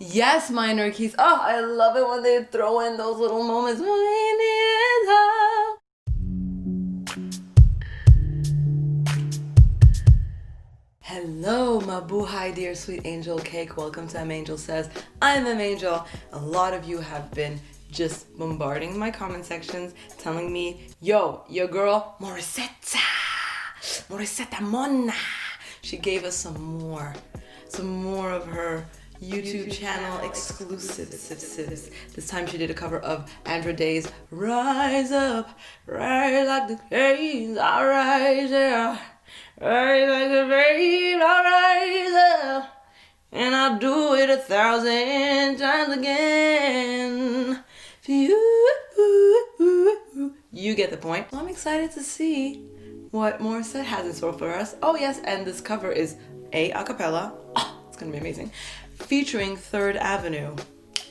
Yes, minor keys. Oh, I love it when they throw in those little moments. Hello, Mabuhay, dear sweet angel cake. Welcome to M Angel Says. I'm M Angel. A lot of you have been just bombarding my comment sections, telling me, yo, your girl, Morissette Amon. She gave us some more of her YouTube channel exclusives. This time she did a cover of Andra Day's Rise Up, rise like the cranes, I rise up, rise like the rain, I rise up, and I'll do it 1,000 times again for you. You get the point. Well, I'm excited to see what Morissette has in store for us. Oh yes, and this cover is a cappella. Oh, it's gonna be amazing. Featuring Third Avenue.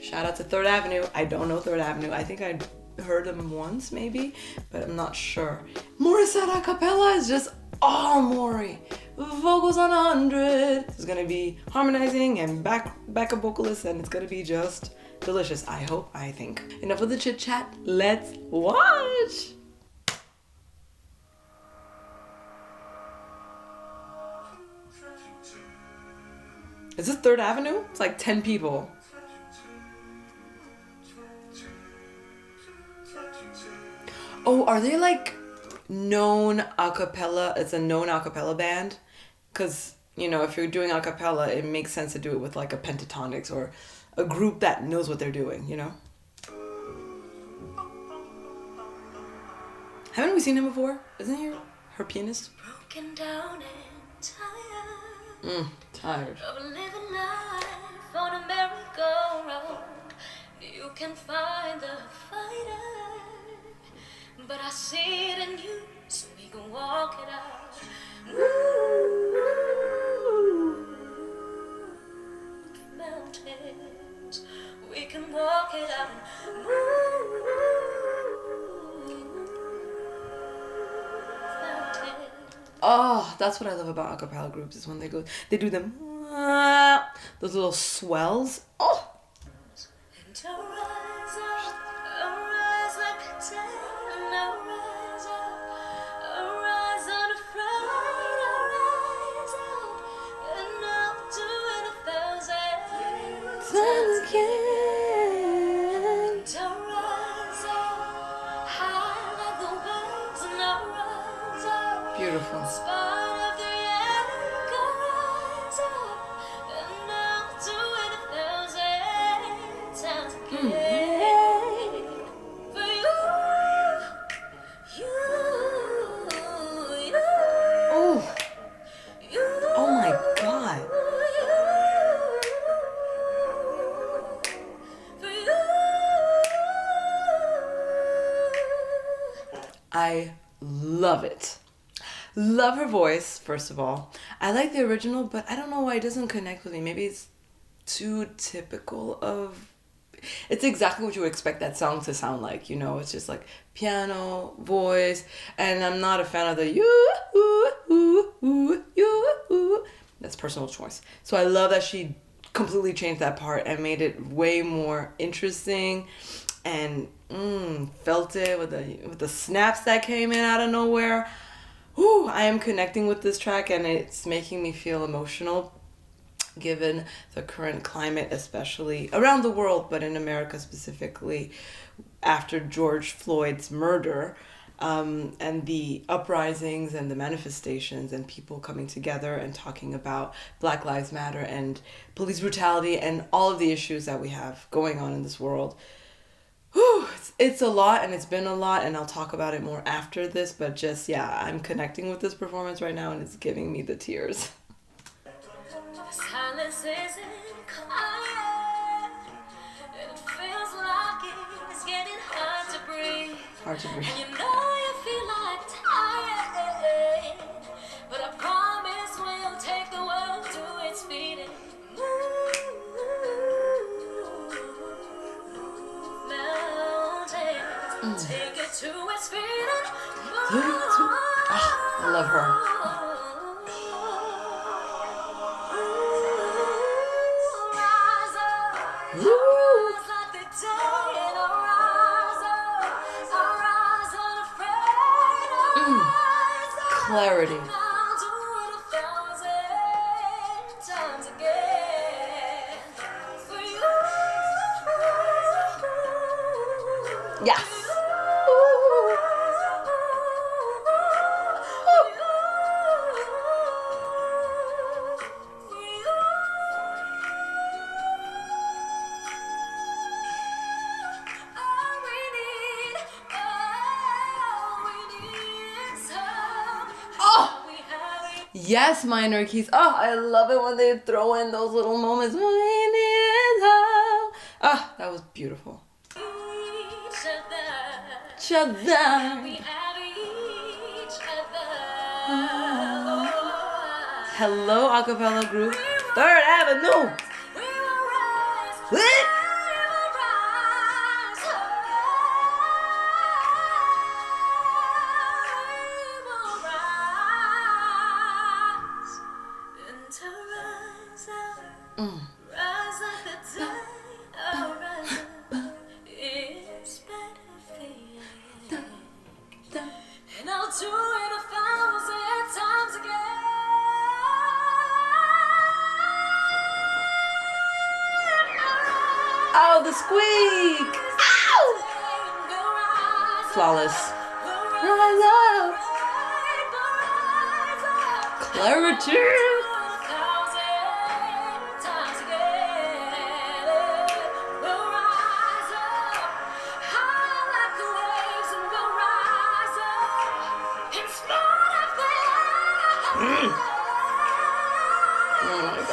Shout out to Third Avenue. I don't know Third Avenue. I think I heard them once maybe, but I'm not sure. Morissette a cappella is just all Maury. Vocals on 100. It's gonna be harmonizing and backup vocalists, and it's gonna be just delicious. I hope, I think. Enough of the chit chat. Let's watch. Is this Third Avenue? It's like 10 people. Oh, are they like known a cappella? It's a known a cappella band? Because, you know, if you're doing a cappella, it makes sense to do it with like a pentatonics or a group that knows what they're doing, you know? Haven't we seen him before? Isn't he her pianist? Broken down and tired. Tired. Of living life on a merry-go-round. You can find the fighter, but I see it in you, so we can walk it out. Mountains, we can walk it out. Mountains. Oh, that's what I love about a cappella groups is when they do them, those little swells. Oh, And to rise up, arise like a ten, arise up, arise unafraid, arise up, and I'll do it 1,000 times again. And to rise up, high like the waves, and I'll rise up. beautiful. In spite of the echo, rise up, and I'll do it 1,000 times again. For you, Oh, oh my God. For you. I love it. Love her voice, first of all. I like the original, but I don't know why it doesn't connect with me. Maybe it's too typical of... It's exactly what you would expect that song to sound like, you know? It's just like piano, voice, and I'm not a fan of the you. That's personal choice. So I love that she completely changed that part and made it way more interesting, and felt it with the snaps that came in out of nowhere. Whew, I am connecting with this track, and it's making me feel emotional given the current climate, especially around the world, but in America specifically, after George Floyd's murder, and the uprisings and the manifestations and people coming together and talking about Black Lives Matter and police brutality and all of the issues that we have going on in this world. Whew, it's a lot, and it's been a lot, and I'll talk about it more after this, but just, yeah, I'm connecting with this performance right now, and it's giving me the tears. Silence isn't quiet, and it feels like it's getting hard to breathe. Hard to breathe. And you know you feel like tired, but I promise we'll take the world to its feet and move mountains, take it to its feet and move. I love her. Rise up. clarity. I'll do it 1,000 times again for you. Yes. Oh, yes, minor keys. Oh, I love it when they throw in those little moments. Ah, that was beautiful. Each other. Hello, acapella group. Third Avenue. What? And I'll do it 1,000 times again. Oh, the squeak. Ow! Flawless. Rise up. Clarity. Oh my God.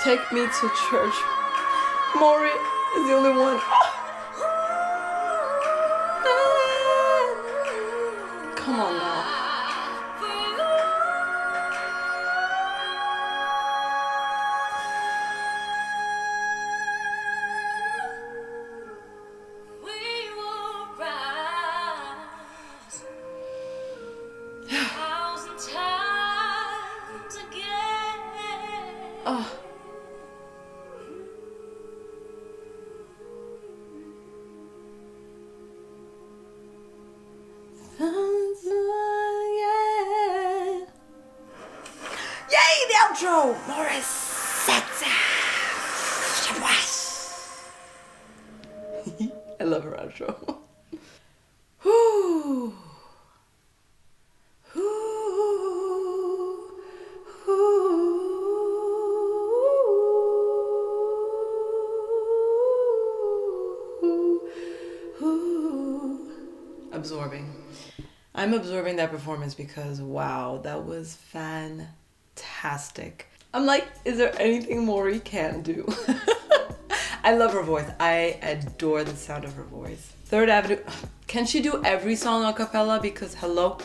Take me to church. Maury is the only one. Come on now. Oh. Yay, the outro! Morissette Amon. I love her outro. Whew. Absorbing. I'm absorbing that performance because wow, that was fantastic. I'm like, is there anything Maury can't do? I love her voice. I adore the sound of her voice. Third Avenue. Can she do every song a cappella? Because hello,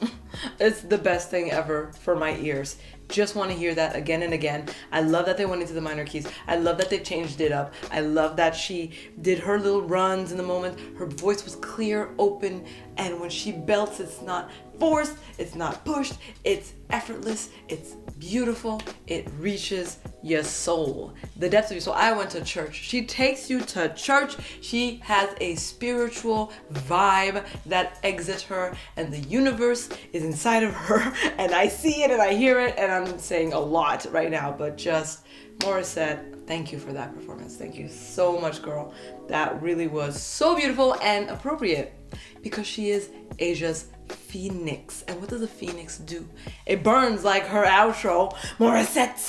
it's the best thing ever for my ears. Just want to hear that again and again. I love that they went into the minor keys. I love that they changed it up. I love that she did her little runs in the moment. Her voice was clear, open, and when she belts, it's not forced, it's not pushed, it's effortless, it's beautiful, it reaches your soul, the depths of your soul. I went to church. She takes you to church. She has a spiritual vibe that exits her, and the universe is inside of her, and I see it and I hear it, and I'm saying a lot right now, but just Morissette, thank you for that performance. Thank you so much, girl. That really was so beautiful and appropriate because she is Asia's phoenix. And what does a phoenix do? It burns like her outro, Morissette,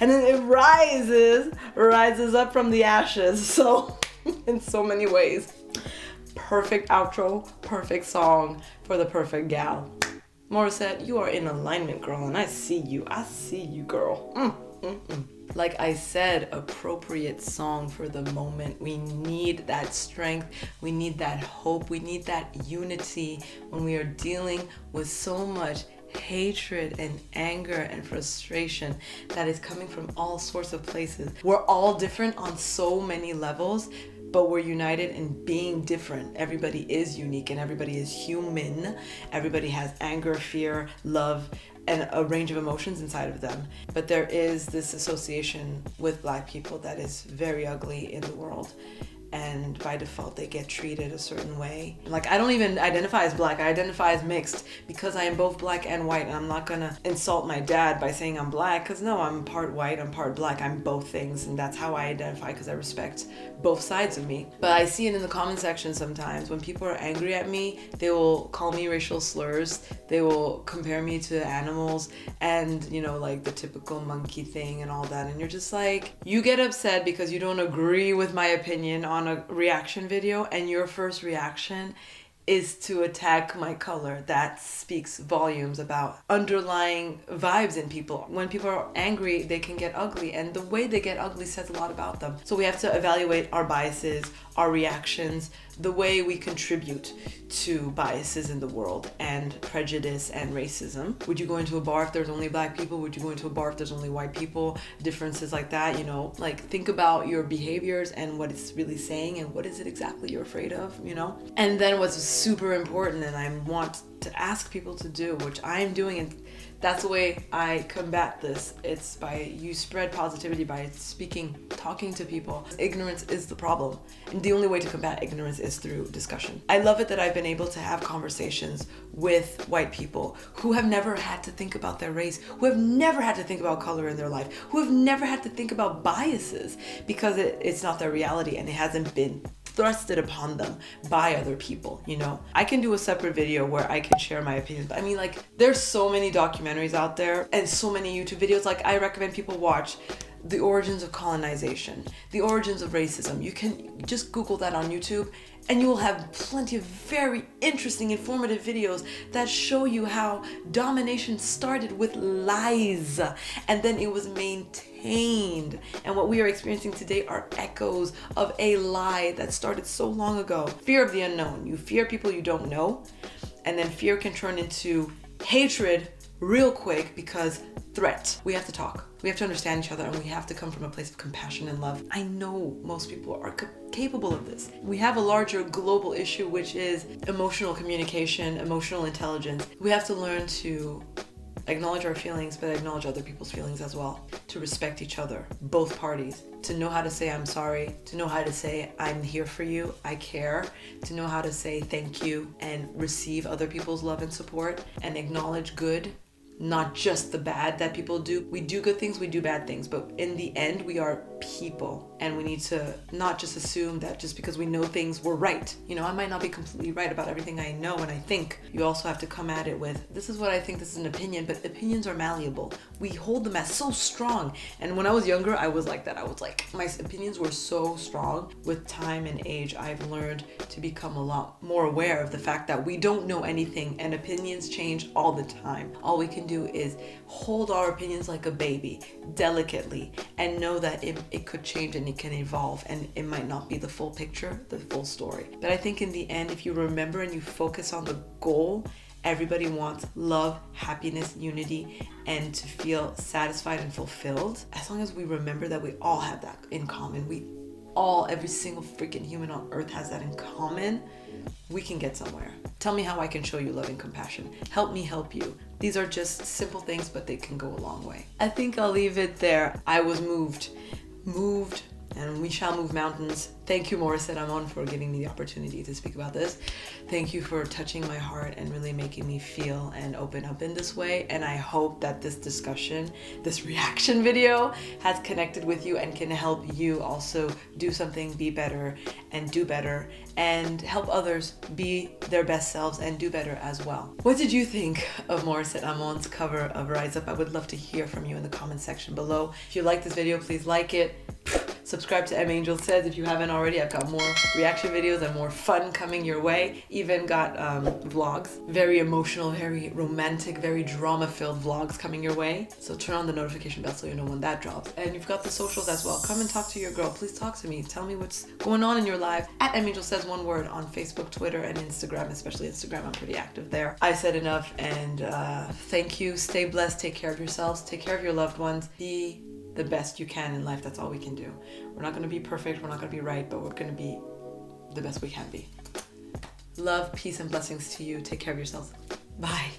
and then it rises up from the ashes. So in so many ways, perfect outro, perfect song for the perfect gal. Morissette, you are in alignment, girl, and I see you, girl. Like I said, appropriate song for the moment. We need that strength. We need that hope. We need that unity when we are dealing with so much hatred and anger and frustration that is coming from all sorts of places. We're all different on so many levels, but we're united in being different. Everybody is unique and everybody is human. Everybody has anger, fear, love, and a range of emotions inside of them. But there is this association with Black people that is very ugly in the world. and by default they get treated a certain way. Like, I don't even identify as black, I identify as mixed because I am both black and white, and I'm not gonna insult my dad by saying I'm black, because no, I'm part white, I'm part black, I'm both things, and that's how I identify because I respect both sides of me. But I see it in the comment section sometimes when people are angry at me, they will call me racial slurs, they will compare me to animals, and you know, like the typical monkey thing and all that, and you're just like, you get upset because you don't agree with my opinion on a reaction video, and your first reaction is to attack my color. That speaks volumes about underlying vibes in people. When people are angry, they can get ugly, and the way they get ugly says a lot about them. So we have to evaluate our biases, our reactions, the way we contribute to biases in the world and prejudice and racism. Would you go into a bar if there's only black people? Would you go into a bar if there's only white people? Differences like that, you know, like think about your behaviors and what it's really saying and what is it exactly you're afraid of, you know? And then what's super important, and I want to ask people to do, which I'm doing, and that's the way I combat this. It's by, you spread positivity by speaking, talking to people. Ignorance is the problem, and the only way to combat ignorance is through discussion. I love it that I've been able to have conversations with white people who have never had to think about their race, who have never had to think about color in their life, who have never had to think about biases, because it's not their reality and it hasn't been thrusted upon them by other people, you know? I can do a separate video where I can share my opinions, but I mean, like, there's so many documentaries out there and so many YouTube videos. Like, I recommend people watch The Origins of Colonization, The Origins of Racism. You can just Google that on YouTube and you will have plenty of very interesting, informative videos that show you how domination started with lies and then it was maintained. And what we are experiencing today are echoes of a lie that started so long ago. Fear of the unknown. You fear people you don't know, and then fear can turn into hatred real quick because threat. We have to talk. We have to understand each other, and we have to come from a place of compassion and love. I know most people are capable of this. We have a larger global issue, which is emotional communication, emotional intelligence. We have to learn to acknowledge our feelings, but acknowledge other people's feelings as well. To respect each other, both parties. To know how to say I'm sorry. To know how to say I'm here for you, I care. To know how to say thank you and receive other people's love and support, and acknowledge good, not just the bad that people do. We do good things, we do bad things, but in the end, we are people, and we need to not just assume that just because we know things, we're right. You know, I might not be completely right about everything I know and I think. You also have to come at it with, this is what I think, this is an opinion, but opinions are malleable. We hold them as so strong. And when I was younger, I was like that. I was like, my opinions were so strong. With time and age, I've learned to become a lot more aware of the fact that we don't know anything and opinions change all the time. All we can do is hold our opinions like a baby, delicately, and know that it could change and it can evolve, and it might not be the full picture, the full story. But I think in the end, if you remember and you focus on the goal, everybody wants love, happiness, unity, and to feel satisfied and fulfilled. As long as we remember that we all have that in common, every single freaking human on earth has that in common, we can get somewhere. Tell me how I can show you love and compassion. Help me help you. These are just simple things, but they can go a long way. I think I'll leave it there. I was moved, and we shall move mountains. Thank you, Morissette Amon, for giving me the opportunity to speak about this. Thank you for touching my heart and really making me feel and open up in this way. And I hope that this discussion, this reaction video, has connected with you and can help you also do something, be better, and do better, and help others be their best selves and do better as well. What did you think of Morissette Amon's cover of Rise Up? I would love to hear from you in the comment section below. If you like this video, please like it. Subscribe to M Angel Says if you haven't already. I've got more reaction videos and more fun coming your way. Even got vlogs, very emotional, very romantic, very drama-filled vlogs coming your way. So turn on the notification bell so you know when that drops. And you've got the socials as well. Come and talk to your girl. Please talk to me. Tell me what's going on in your life at M Angel Says, one word, on Facebook, Twitter, and Instagram. Especially Instagram, I'm pretty active there. I said enough, and thank you. Stay blessed. Take care of yourselves. Take care of your loved ones. Be the best you can in life. That's all we can do. We're not going to be perfect, we're not going to be right, but we're going to be the best we can be. Love, peace, and blessings to you. Take care of yourselves. Bye.